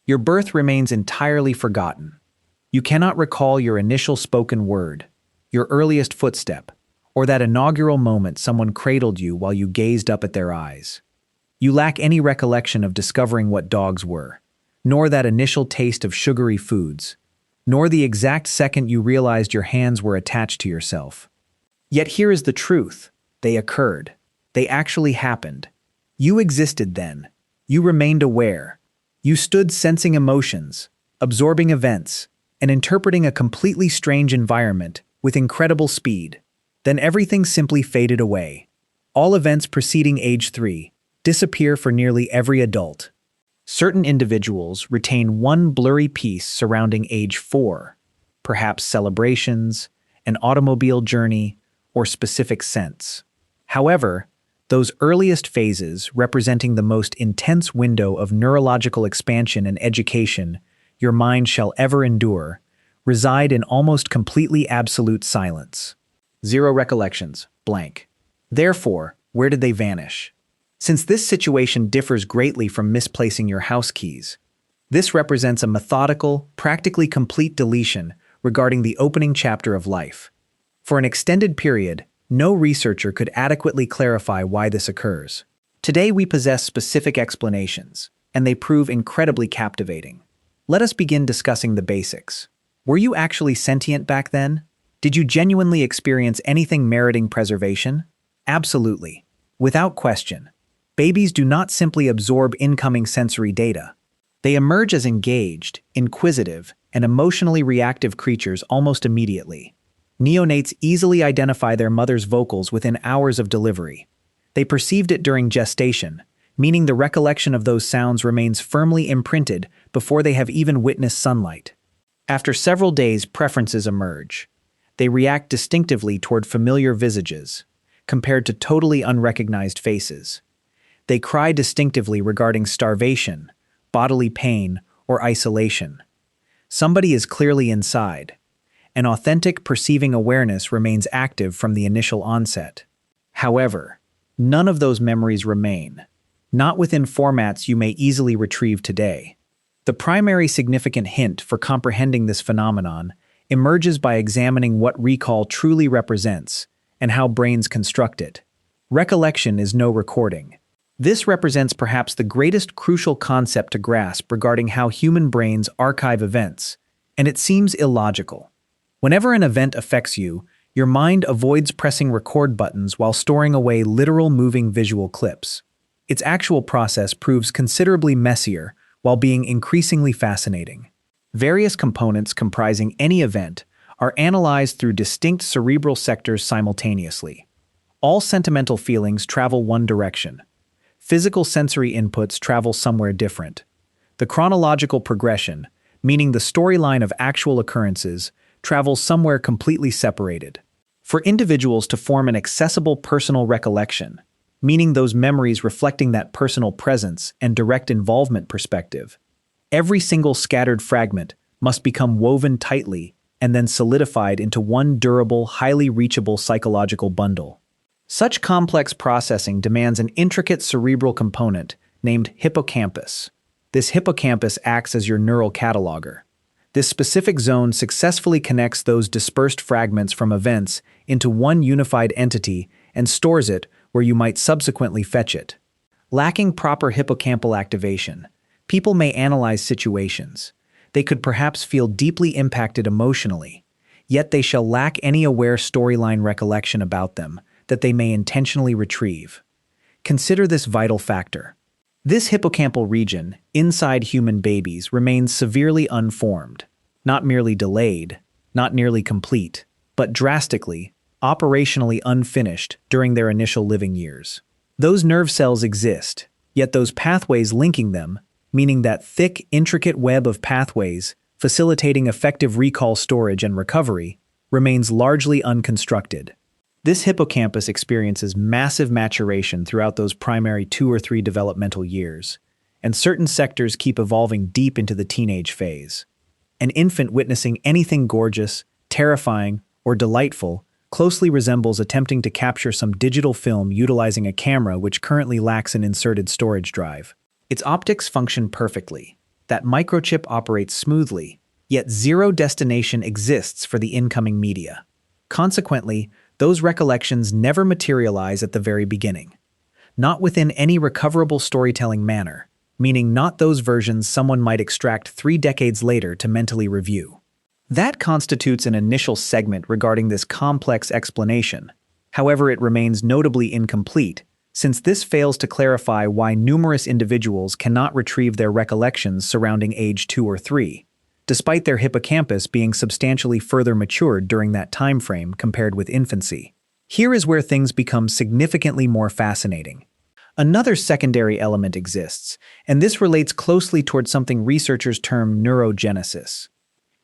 Your birth remains entirely forgotten. You cannot recall your initial spoken word, your earliest footstep, or that inaugural moment someone cradled you while you gazed up at their eyes. You lack any recollection of discovering what dogs were, nor that initial taste of sugary foods, nor the exact second you realized your hands were attached to yourself. Yet here is the truth. They occurred. They actually happened. You existed then. You remained aware. You stood sensing emotions, absorbing events, and interpreting a completely strange environment with incredible speed. Then everything simply faded away. All events preceding age 3 disappear for nearly every adult. Certain individuals retain one blurry piece surrounding age 4, perhaps celebrations, an automobile journey, or specific scents. However, those earliest phases, representing the most intense window of neurological expansion and education your mind shall ever endure, reside in almost completely absolute silence. Zero recollections, blank. Therefore, where did they vanish? Since this situation differs greatly from misplacing your house keys, this represents a methodical, practically complete deletion regarding the opening chapter of life. For an extended period, no researcher could adequately clarify why this occurs. Today we possess specific explanations, and they prove incredibly captivating. Let us begin discussing the basics. Were you actually sentient back then? Did you genuinely experience anything meriting preservation? Absolutely. Without question. Babies do not simply absorb incoming sensory data. They emerge as engaged, inquisitive, and emotionally reactive creatures almost immediately. Neonates easily identify their mother's vocals within hours of delivery. They perceived it during gestation, meaning the recollection of those sounds remains firmly imprinted before they have even witnessed sunlight. After several days, preferences emerge. They react distinctively toward familiar visages, compared to totally unrecognized faces. They cry distinctively regarding starvation, bodily pain, or isolation. Somebody is clearly inside. An authentic perceiving awareness remains active from the initial onset. However, none of those memories remain, not within formats you may easily retrieve today. The primary significant hint for comprehending this phenomenon emerges by examining what recall truly represents and how brains construct it. Recollection is no recording. This represents perhaps the greatest crucial concept to grasp regarding how human brains archive events, and it seems illogical. Whenever an event affects you, your mind avoids pressing record buttons while storing away literal moving visual clips. Its actual process proves considerably messier while being increasingly fascinating. Various components comprising any event are analyzed through distinct cerebral sectors simultaneously. All sentimental feelings travel one direction. Physical sensory inputs travel somewhere different. The chronological progression, meaning the storyline of actual occurrences, travels somewhere completely separated. For individuals to form an accessible personal recollection, meaning those memories reflecting that personal presence and direct involvement perspective, every single scattered fragment must become woven tightly and then solidified into one durable, highly reachable psychological bundle. Such complex processing demands an intricate cerebral component named hippocampus. This hippocampus acts as your neural cataloger. This specific zone successfully connects those dispersed fragments from events into one unified entity and stores it where you might subsequently fetch it. Lacking proper hippocampal activation, people may analyze situations. They could perhaps feel deeply impacted emotionally, yet they shall lack any aware storyline recollection about them that they may intentionally retrieve. Consider this vital factor. This hippocampal region, inside human babies, remains severely unformed, not merely delayed, not nearly complete, but drastically, operationally unfinished during their initial living years. Those nerve cells exist, yet those pathways linking them, meaning that thick, intricate web of pathways facilitating effective recall storage and recovery, remains largely unconstructed. This hippocampus experiences massive maturation throughout those primary 2 or 3 developmental years, and certain sectors keep evolving deep into the teenage phase. An infant witnessing anything gorgeous, terrifying, or delightful closely resembles attempting to capture some digital film utilizing a camera which currently lacks an inserted storage drive. Its optics function perfectly. That microchip operates smoothly, yet zero destination exists for the incoming media. Consequently, those recollections never materialize at the very beginning. Not within any recoverable storytelling manner, meaning not those versions someone might extract 3 decades later to mentally review. That constitutes an initial segment regarding this complex explanation. However, it remains notably incomplete, since this fails to clarify why numerous individuals cannot retrieve their recollections surrounding age 2 or 3, despite their hippocampus being substantially further matured during that time frame compared with infancy. Here is where things become significantly more fascinating. Another secondary element exists, and this relates closely toward something researchers term neurogenesis.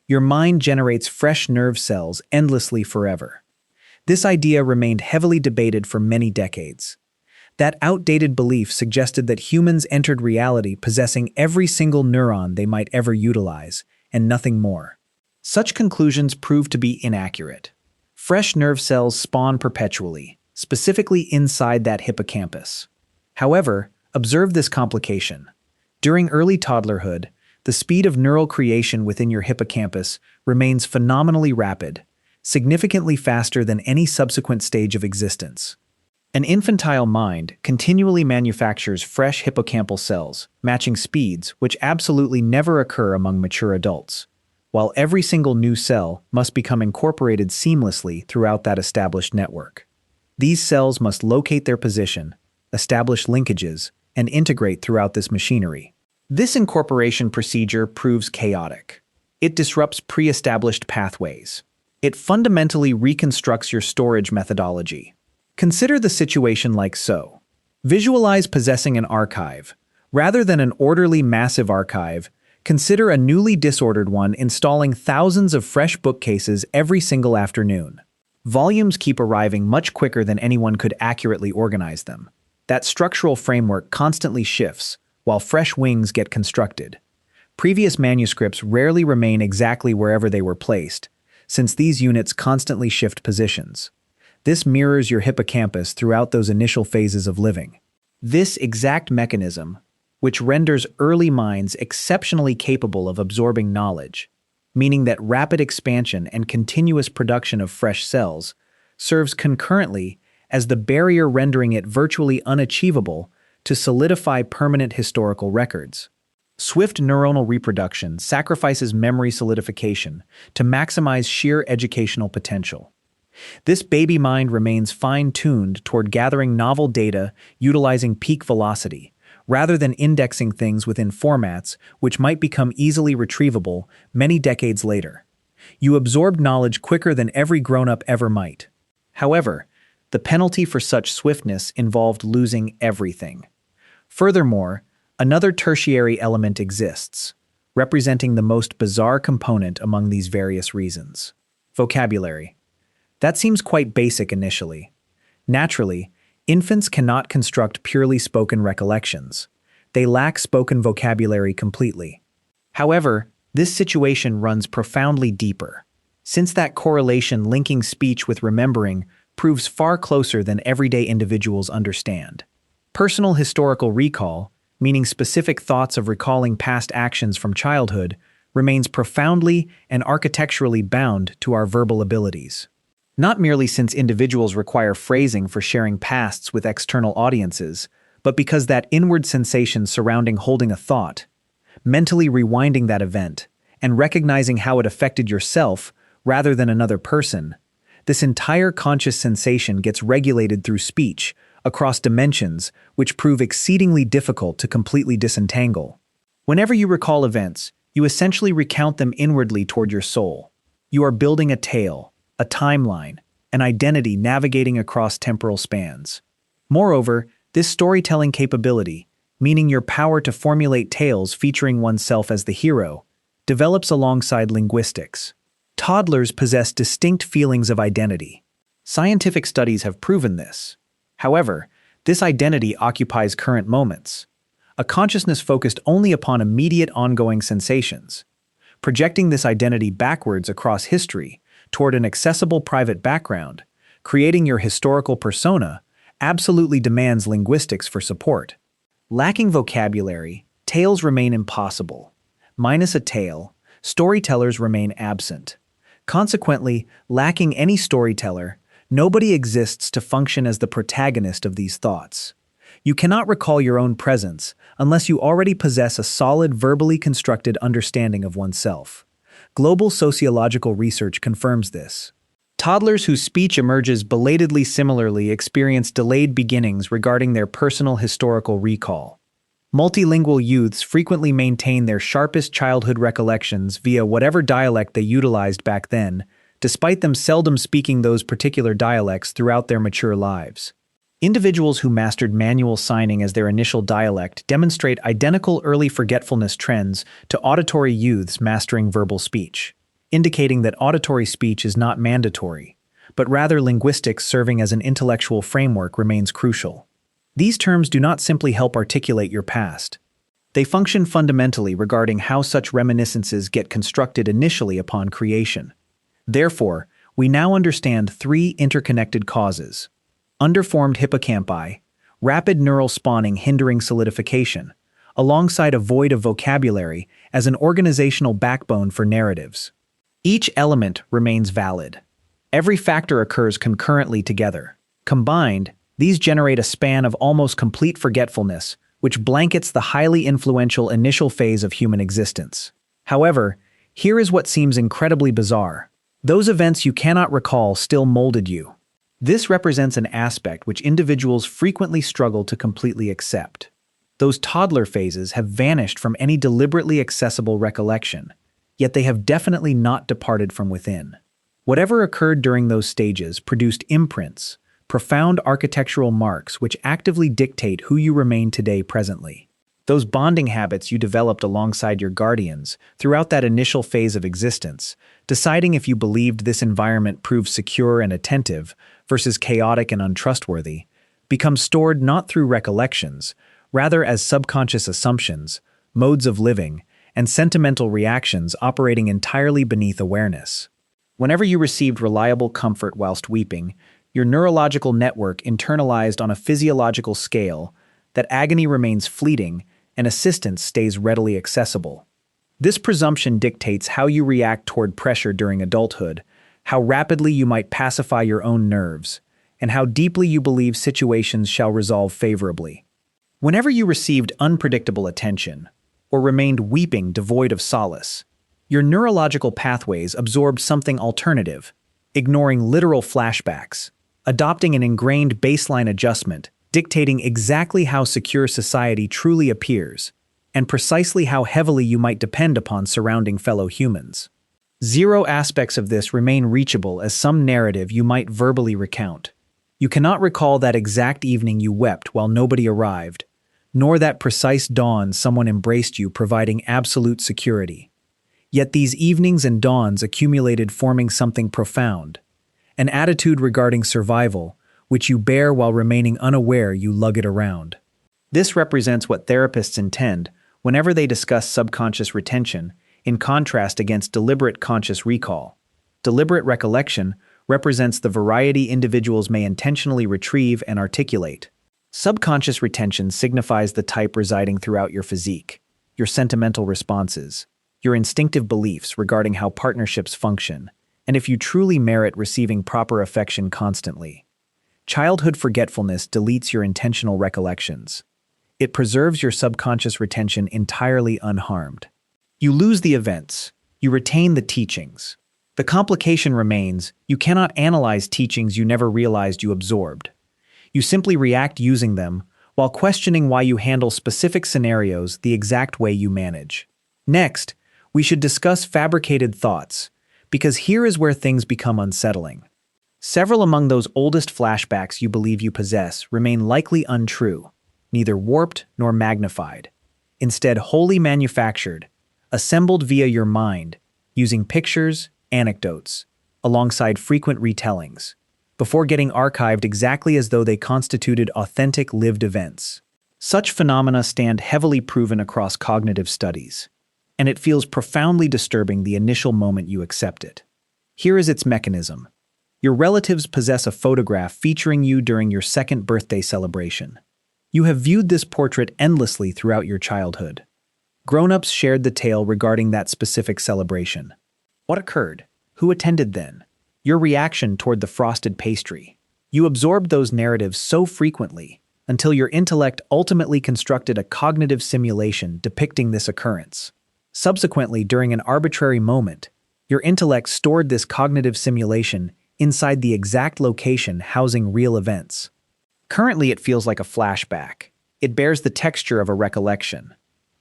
Your mind generates fresh nerve cells endlessly forever. This idea remained heavily debated for many decades. That outdated belief suggested that humans entered reality possessing every single neuron they might ever utilize, and nothing more. Such conclusions proved to be inaccurate. Fresh nerve cells spawn perpetually, specifically inside that hippocampus. However, observe this complication. During early toddlerhood, the speed of neural creation within your hippocampus remains phenomenally rapid, significantly faster than any subsequent stage of existence. An infantile mind continually manufactures fresh hippocampal cells, matching speeds which absolutely never occur among mature adults, while every single new cell must become incorporated seamlessly throughout that established network. These cells must locate their position, establish linkages, and integrate throughout this machinery. This incorporation procedure proves chaotic. It disrupts pre-established pathways. It fundamentally reconstructs your storage methodology. Consider the situation like so. Visualize possessing an archive. Rather than an orderly, massive archive, consider a newly disordered one installing thousands of fresh bookcases every single afternoon. Volumes keep arriving much quicker than anyone could accurately organize them. That structural framework constantly shifts, while fresh wings get constructed. Previous manuscripts rarely remain exactly wherever they were placed, since these units constantly shift positions. This mirrors your hippocampus throughout those initial phases of living. This exact mechanism, which renders early minds exceptionally capable of absorbing knowledge, meaning that rapid expansion and continuous production of fresh cells serves concurrently as the barrier rendering it virtually unachievable to solidify permanent historical records. Swift neuronal reproduction sacrifices memory solidification to maximize sheer educational potential. This baby mind remains fine-tuned toward gathering novel data utilizing peak velocity, rather than indexing things within formats which might become easily retrievable many decades later. You absorb knowledge quicker than every grown-up ever might. However, the penalty for such swiftness involved losing everything. Furthermore, another tertiary element exists, representing the most bizarre component among these various reasons. Vocabulary. That seems quite basic initially. Naturally, infants cannot construct purely spoken recollections. They lack spoken vocabulary completely. However, this situation runs profoundly deeper, since that correlation linking speech with remembering proves far closer than everyday individuals understand. Personal historical recall, meaning specific thoughts of recalling past actions from childhood, remains profoundly and architecturally bound to our verbal abilities. Not merely since individuals require phrasing for sharing pasts with external audiences, but because that inward sensation surrounding holding a thought, mentally rewinding that event, and recognizing how it affected yourself rather than another person, this entire conscious sensation gets regulated through speech across dimensions which prove exceedingly difficult to completely disentangle. Whenever you recall events, you essentially recount them inwardly toward your soul. You are building a tale, a timeline, an identity navigating across temporal spans. Moreover, this storytelling capability, meaning your power to formulate tales featuring oneself as the hero, develops alongside linguistics. Toddlers possess distinct feelings of identity. Scientific studies have proven this. However, this identity occupies current moments, a consciousness focused only upon immediate ongoing sensations. Projecting this identity backwards across history toward an accessible private background, creating your historical persona, absolutely demands linguistics for support. Lacking vocabulary, tales remain impossible, Minus a tale, storytellers remain absent. Consequently, lacking any storyteller, nobody exists to function as the protagonist of these thoughts. You cannot recall your own presence unless you already possess a solid verbally constructed understanding of oneself. Global sociological research confirms this. Toddlers whose speech emerges belatedly similarly experience delayed beginnings regarding their personal historical recall. Multilingual youths frequently maintain their sharpest childhood recollections via whatever dialect they utilized back then, despite them seldom speaking those particular dialects throughout their mature lives. Individuals who mastered manual signing as their initial dialect demonstrate identical early forgetfulness trends to auditory youths mastering verbal speech, indicating that auditory speech is not mandatory, but rather linguistics serving as an intellectual framework remains crucial. These terms do not simply help articulate your past. They function fundamentally regarding how such reminiscences get constructed initially upon creation. Therefore, we now understand three interconnected causes: underformed hippocampi, rapid neural spawning hindering solidification, alongside a void of vocabulary as an organizational backbone for narratives. Each element remains valid. Every factor occurs concurrently together. Combined, these generate a span of almost complete forgetfulness, which blankets the highly influential initial phase of human existence. However, here is what seems incredibly bizarre. Those events you cannot recall still molded you. This represents an aspect which individuals frequently struggle to completely accept. Those toddler phases have vanished from any deliberately accessible recollection, yet they have definitely not departed from within. Whatever occurred during those stages produced imprints, profound architectural marks which actively dictate who you remain today presently. Those bonding habits you developed alongside your guardians throughout that initial phase of existence, deciding if you believed this environment proved secure and attentive versus chaotic and untrustworthy, become stored not through recollections, rather as subconscious assumptions, modes of living, and sentimental reactions operating entirely beneath awareness. Whenever you received reliable comfort whilst weeping, your neurological network internalized on a physiological scale that agony remains fleeting and assistance stays readily accessible. This presumption dictates how you react toward pressure during adulthood, how rapidly you might pacify your own nerves, and how deeply you believe situations shall resolve favorably. Whenever you received unpredictable attention, or remained weeping devoid of solace, your neurological pathways absorbed something alternative, ignoring literal flashbacks, adopting an ingrained baseline adjustment, dictating exactly how secure society truly appears, and precisely how heavily you might depend upon surrounding fellow humans. Zero aspects of this remain reachable as some narrative you might verbally recount. You cannot recall that exact evening you wept while nobody arrived, nor that precise dawn someone embraced you providing absolute security. Yet these evenings and dawns accumulated forming something profound, an attitude regarding survival, which you bear while remaining unaware you lug it around. This represents what therapists intend whenever they discuss subconscious retention, in contrast against deliberate conscious recall. Deliberate recollection represents the variety individuals may intentionally retrieve and articulate. Subconscious retention signifies the type residing throughout your physique, your sentimental responses, your instinctive beliefs regarding how partnerships function, and if you truly merit receiving proper affection constantly. Childhood forgetfulness deletes your intentional recollections. It preserves your subconscious retention entirely unharmed. You lose the events, you retain the teachings. The complication remains, you cannot analyze teachings you never realized you absorbed. You simply react using them, while questioning why you handle specific scenarios the exact way you manage. Next, we should discuss fabricated thoughts, because here is where things become unsettling. Several among those oldest flashbacks you believe you possess remain likely untrue, neither warped nor magnified, instead wholly manufactured, assembled via your mind, using pictures, anecdotes, alongside frequent retellings, before getting archived exactly as though they constituted authentic lived events. Such phenomena stand heavily proven across cognitive studies, and it feels profoundly disturbing the initial moment you accept it. Here is its mechanism. Your relatives possess a photograph featuring you during your second birthday celebration. You have viewed this portrait endlessly throughout your childhood. Grown-ups shared the tale regarding that specific celebration. What occurred? Who attended then? Your reaction toward the frosted pastry. You absorbed those narratives so frequently until your intellect ultimately constructed a cognitive simulation depicting this occurrence. Subsequently, during an arbitrary moment, your intellect stored this cognitive simulation inside the exact location housing real events. Currently, it feels like a flashback. It bears the texture of a recollection.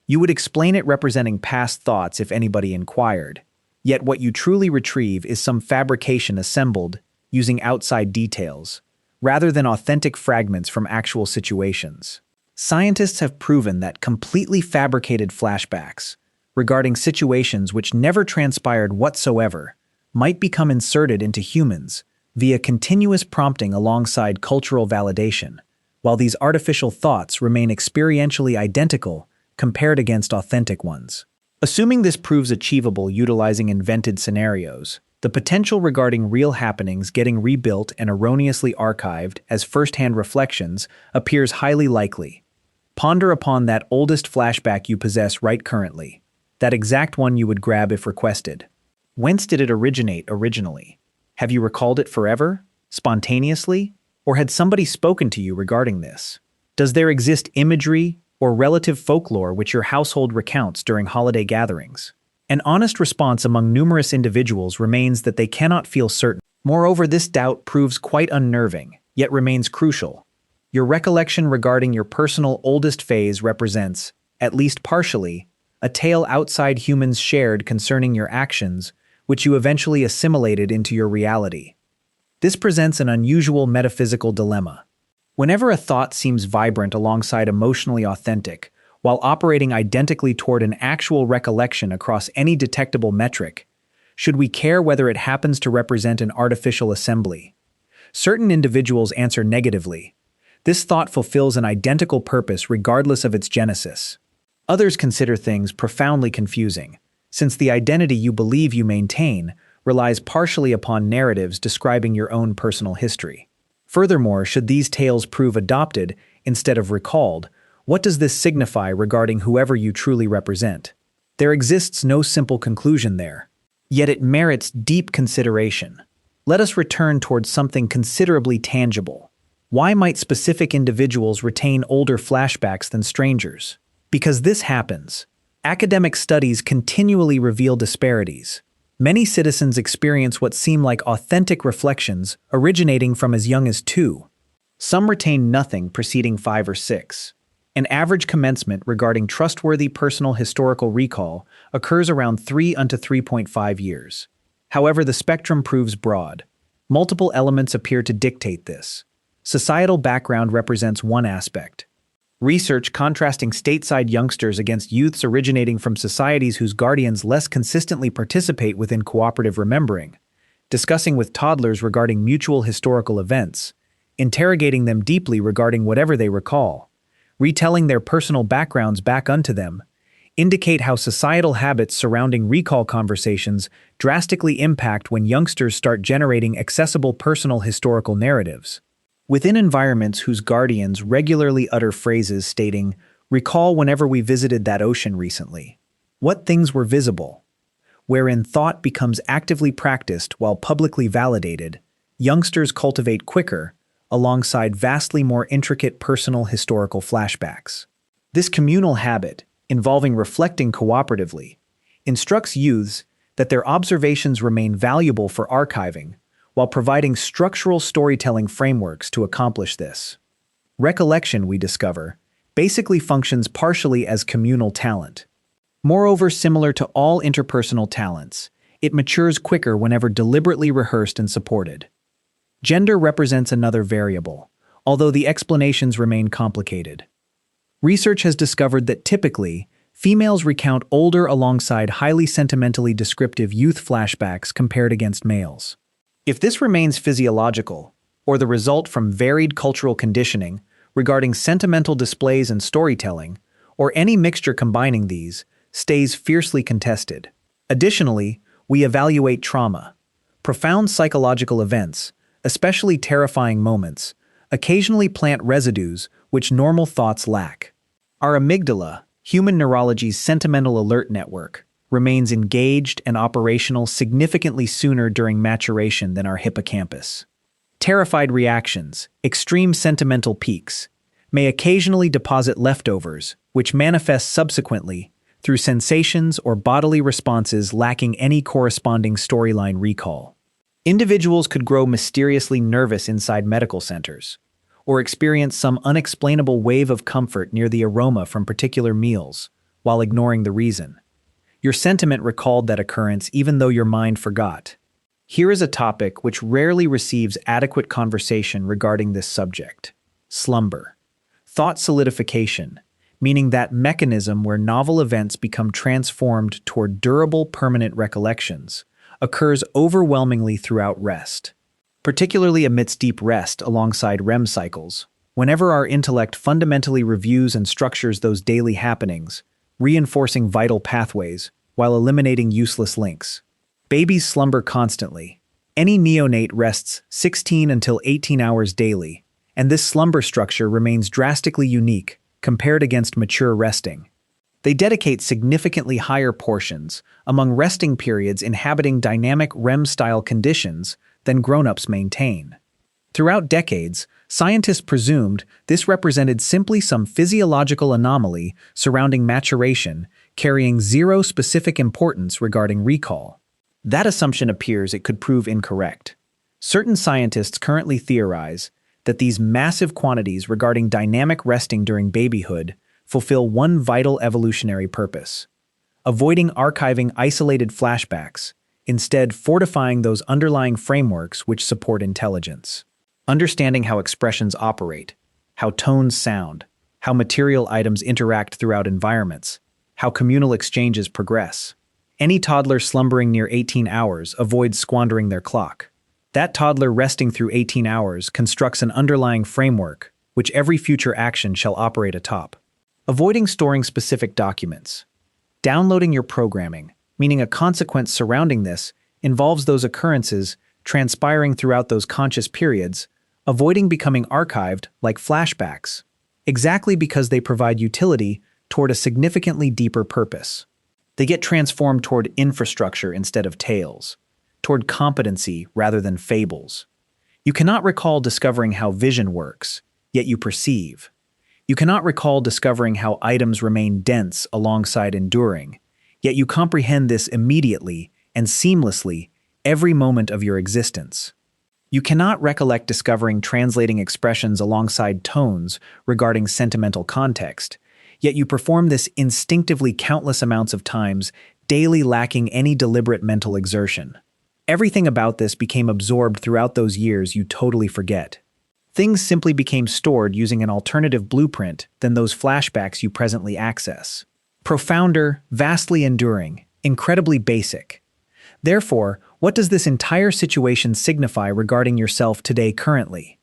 You would explain it representing past thoughts if anybody inquired, yet what you truly retrieve is some fabrication assembled using outside details, rather than authentic fragments from actual situations. Scientists have proven that completely fabricated flashbacks regarding situations which never transpired whatsoever might become inserted into humans via continuous prompting alongside cultural validation, while these artificial thoughts remain experientially identical compared against authentic ones. Assuming this proves achievable utilizing invented scenarios, the potential regarding real happenings getting rebuilt and erroneously archived as first-hand reflections appears highly likely. Ponder upon that oldest flashback you possess right currently, that exact one you would grab if requested. Whence did it originate originally? Have you recalled it forever, spontaneously, or had somebody spoken to you regarding this? Does there exist imagery or relative folklore which your household recounts during holiday gatherings? An honest response among numerous individuals remains that they cannot feel certain. Moreover, this doubt proves quite unnerving, yet remains crucial. Your recollection regarding your personal oldest phase represents, at least partially, a tale outside humans shared concerning your actions, which you eventually assimilated into your reality. This presents an unusual metaphysical dilemma. Whenever a thought seems vibrant alongside emotionally authentic, while operating identically toward an actual recollection across any detectable metric, should we care whether it happens to represent an artificial assembly? Certain individuals answer negatively. This thought fulfills an identical purpose regardless of its genesis. Others consider things profoundly confusing, since the identity you believe you maintain relies partially upon narratives describing your own personal history. Furthermore, should these tales prove adopted instead of recalled, what does this signify regarding whoever you truly represent? There exists no simple conclusion there, yet it merits deep consideration. Let us return towards something considerably tangible. Why might specific individuals retain older flashbacks than strangers? Because this happens. Academic studies continually reveal disparities. Many citizens experience what seem like authentic reflections originating from as young as 2. Some retain nothing preceding 5 or 6. An average commencement regarding trustworthy personal historical recall occurs around 3 unto 3.5 years. However, the spectrum proves broad. Multiple elements appear to dictate this. Societal background represents one aspect. Research contrasting stateside youngsters against youths originating from societies whose guardians less consistently participate within cooperative remembering, discussing with toddlers regarding mutual historical events, interrogating them deeply regarding whatever they recall, retelling their personal backgrounds back unto them, indicate how societal habits surrounding recall conversations drastically impact when youngsters start generating accessible personal historical narratives. Within environments whose guardians regularly utter phrases stating, "Recall whenever we visited that ocean recently. What things were visible?" wherein thought becomes actively practiced while publicly validated, youngsters cultivate quicker, alongside vastly more intricate personal historical flashbacks. This communal habit, involving reflecting cooperatively, instructs youths that their observations remain valuable for archiving, while providing structural storytelling frameworks to accomplish this. Recollection, we discover, basically functions partially as communal talent. Moreover, similar to all interpersonal talents, it matures quicker whenever deliberately rehearsed and supported. Gender represents another variable, although the explanations remain complicated. Research has discovered that typically, females recount older alongside highly sentimentally descriptive youth flashbacks compared against males. If this remains physiological, or the result from varied cultural conditioning regarding sentimental displays and storytelling, or any mixture combining these, stays fiercely contested. Additionally, we evaluate trauma. Profound psychological events, especially terrifying moments, occasionally plant residues which normal thoughts lack. Our amygdala, Human neurology's sentimental alert network remains engaged and operational significantly sooner during maturation than our hippocampus. Terrified reactions, extreme sentimental peaks, may occasionally deposit leftovers, which manifest subsequently through sensations or bodily responses lacking any corresponding storyline recall. Individuals could grow mysteriously nervous inside medical centers, or experience some unexplainable wave of comfort near the aroma from particular meals, while ignoring the reason. Your sentiment recalled that occurrence even though your mind forgot. Here is a topic which rarely receives adequate conversation regarding this subject: slumber. Thought solidification, meaning that mechanism where novel events become transformed toward durable, permanent recollections, occurs overwhelmingly throughout rest. Particularly amidst deep rest alongside REM cycles, whenever our intellect fundamentally reviews and structures those daily happenings, reinforcing vital pathways while eliminating useless links. Babies slumber constantly. Any neonate rests 16 until 18 hours daily, and this slumber structure remains drastically unique compared against mature resting. They dedicate significantly higher portions among resting periods inhabiting dynamic REM-style conditions than grown-ups maintain. Throughout decades, scientists presumed this represented simply some physiological anomaly surrounding maturation, carrying zero specific importance regarding recall. That assumption appears it could prove incorrect. Certain scientists currently theorize that these massive quantities regarding dynamic resting during babyhood fulfill one vital evolutionary purpose: avoiding archiving isolated flashbacks, instead fortifying those underlying frameworks which support intelligence. Understanding how expressions operate, how tones sound, how material items interact throughout environments, how communal exchanges progress. Any toddler slumbering near 18 hours avoids squandering their clock. That toddler resting through 18 hours constructs an underlying framework which every future action shall operate atop. Avoiding storing specific documents. Downloading your programming, meaning a consequence surrounding this, involves those occurrences transpiring throughout those conscious periods, avoiding becoming archived like flashbacks, exactly because they provide utility toward a significantly deeper purpose. They get transformed toward infrastructure instead of tales, toward competency rather than fables. You cannot recall discovering how vision works, yet you perceive. You cannot recall discovering how items remain dense alongside enduring, yet you comprehend this immediately and seamlessly every moment of your existence. You cannot recollect discovering translating expressions alongside tones regarding sentimental context, yet you perform this instinctively countless amounts of times, daily lacking any deliberate mental exertion. Everything about this became absorbed throughout those years you totally forget. Things simply became stored using an alternative blueprint than those flashbacks you presently access. Profounder, vastly enduring, incredibly basic. Therefore, what does this entire situation signify regarding yourself today currently?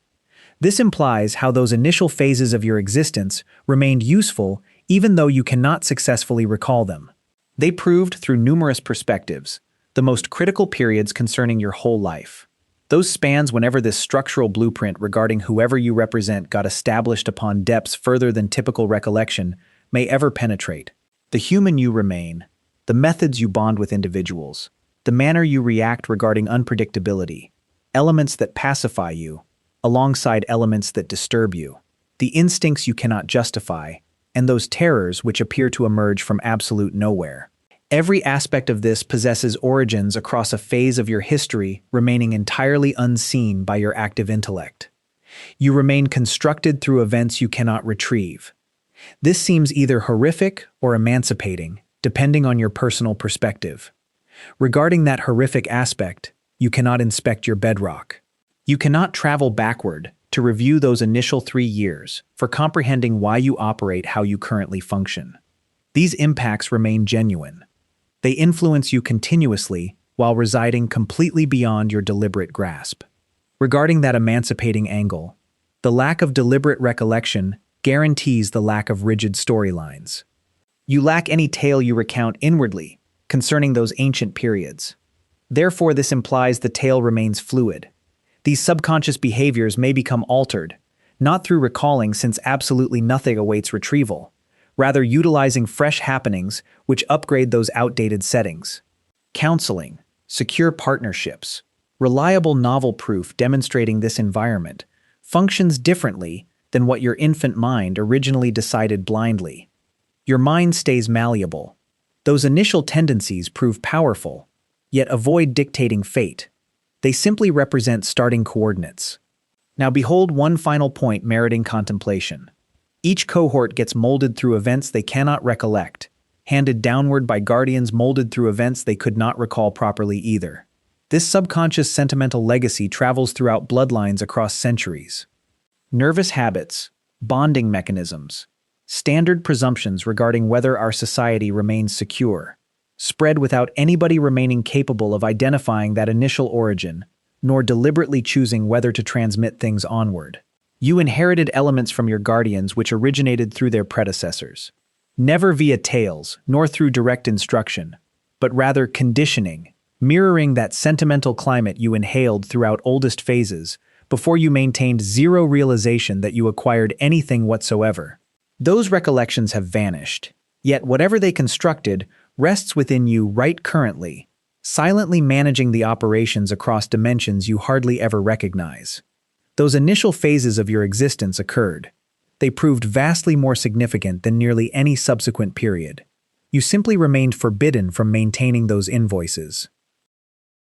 This implies how those initial phases of your existence remained useful even though you cannot successfully recall them. They proved through numerous perspectives the most critical periods concerning your whole life. Those spans whenever this structural blueprint regarding whoever you represent got established upon depths further than typical recollection may ever penetrate. The human you remain, the methods you bond with individuals, the manner you react regarding unpredictability, elements that pacify you, alongside elements that disturb you, the instincts you cannot justify, and those terrors which appear to emerge from absolute nowhere. Every aspect of this possesses origins across a phase of your history remaining entirely unseen by your active intellect. You remain constructed through events you cannot retrieve. This seems either horrific or emancipating, depending on your personal perspective. Regarding that horrific aspect, you cannot inspect your bedrock. You cannot travel backward to review those initial 3 years for comprehending why you operate how you currently function. These impacts remain genuine. They influence you continuously while residing completely beyond your deliberate grasp. Regarding that emancipating angle, the lack of deliberate recollection guarantees the lack of rigid storylines. You lack any tale you recount inwardly concerning those ancient periods. Therefore, this implies the tale remains fluid. These subconscious behaviors may become altered, not through recalling since absolutely nothing awaits retrieval, rather utilizing fresh happenings which upgrade those outdated settings. Counseling, secure partnerships, reliable novel proof demonstrating this environment functions differently than what your infant mind originally decided blindly. Your mind stays malleable. Those initial tendencies prove powerful, yet avoid dictating fate. They simply represent starting coordinates. Now behold one final point meriting contemplation. Each cohort gets molded through events they cannot recollect, handed downward by guardians molded through events they could not recall properly either. This subconscious sentimental legacy travels throughout bloodlines across centuries. Nervous habits, bonding mechanisms, standard presumptions regarding whether our society remains secure, spread without anybody remaining capable of identifying that initial origin, nor deliberately choosing whether to transmit things onward. You inherited elements from your guardians which originated through their predecessors, never via tales, nor through direct instruction, but rather conditioning, mirroring that sentimental climate you inhaled throughout oldest phases before you maintained zero realization that you acquired anything whatsoever. Those recollections have vanished, yet whatever they constructed rests within you right currently, silently managing the operations across dimensions you hardly ever recognize. Those initial phases of your existence occurred. They proved vastly more significant than nearly any subsequent period. You simply remained forbidden from maintaining those invoices.